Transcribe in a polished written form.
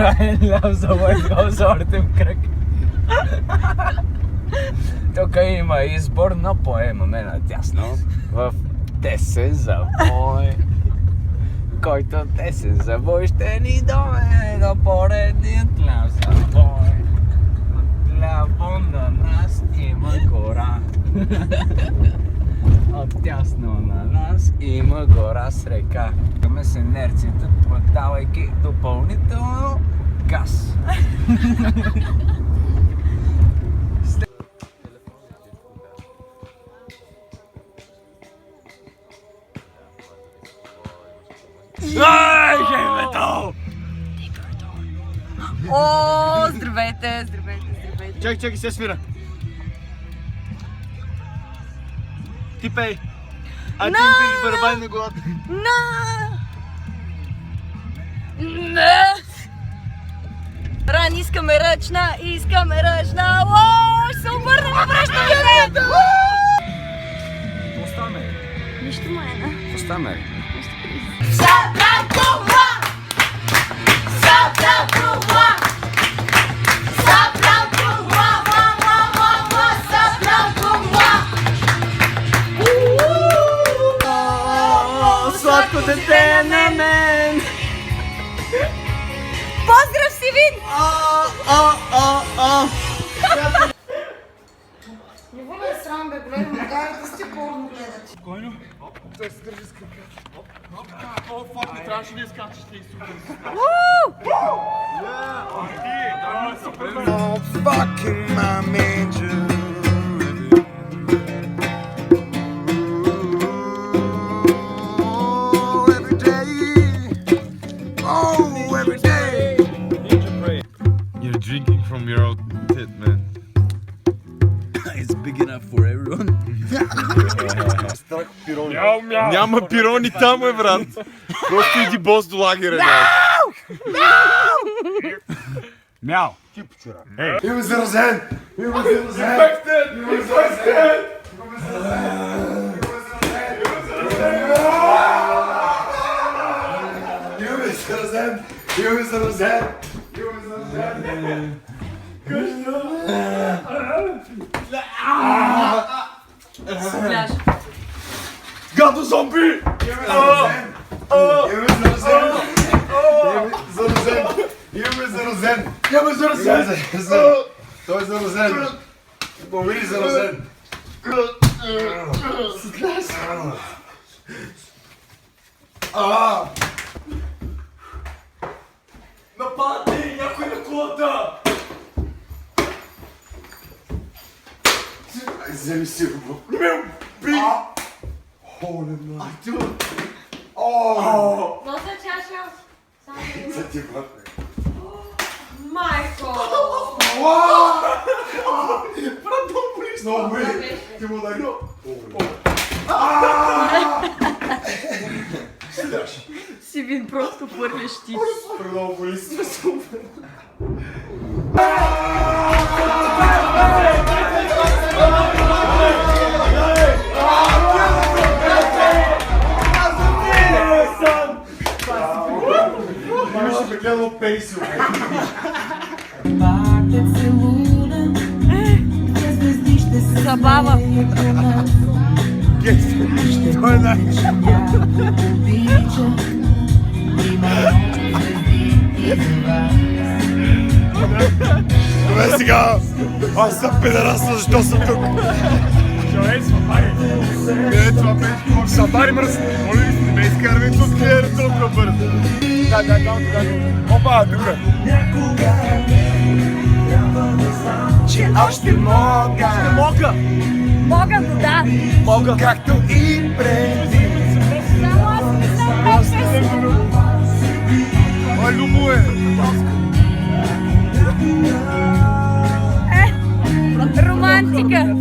Краен ляв завой с озортен кръг. Тук има избор на поемаме надясно в Те се завой. Който те се завой ще ни доведе до поредният ляв завой. Ляво на нас има гора. Отдясно на нас има гора с река. Каме с инерцията, подавайки допълнително газ. Ай, хей метал! О, здравейте, здравейте, здравейте. Чакай, се свира. Ти пей. А ти виж барабани на главата. Ран, искаме ръчна. О, ще се обърнем, връщаме се. Остаме. Нищо майна. Остаме. Сладко дете на мен! Поздрав, Сивин! Не бъде срам, бе, големи магарите сте порно гледате. Спокойно. Той се държи с крака. О, фак, не трябваше да изкачаш тези супер. Oh, fucking my major. Oh, every day. Oh, every day. You're drinking from your own tit, man. It's big enough for everyone. Страх пирони. Няма пирони там, брат. Просто иди бос до лагера. Мяу. Имаме заразен! Имаме заразен! Имаме заразен! Имаме заразен! Имаме заразен! Пляж. Гадо зомби! Имаме заразен! Имаме заразен! Няма заразен! Той е заразен! Помири заразен! Нападни някой на кулата! Вземи си го! Оле, май! Носа чаша. За ти, брат! Майко! Брат, много болиш! Много боли! Ти му дай! Седяш! Сивин просто хвърляш ти. Супер много боли! Супер! Имаше беглено пенсио! Забава. Той е най... Добре сега! Аз съм педераса, защо съм тук? Не, това беше сабари мръс! Моля ви се, не ме изкарвай тук, клиера толкова бързо! Да. Опа, тук! Че още мога! Мога, но да. Мога! Както и преди! Само аз не съм песен. Ой, любо е! Романтика.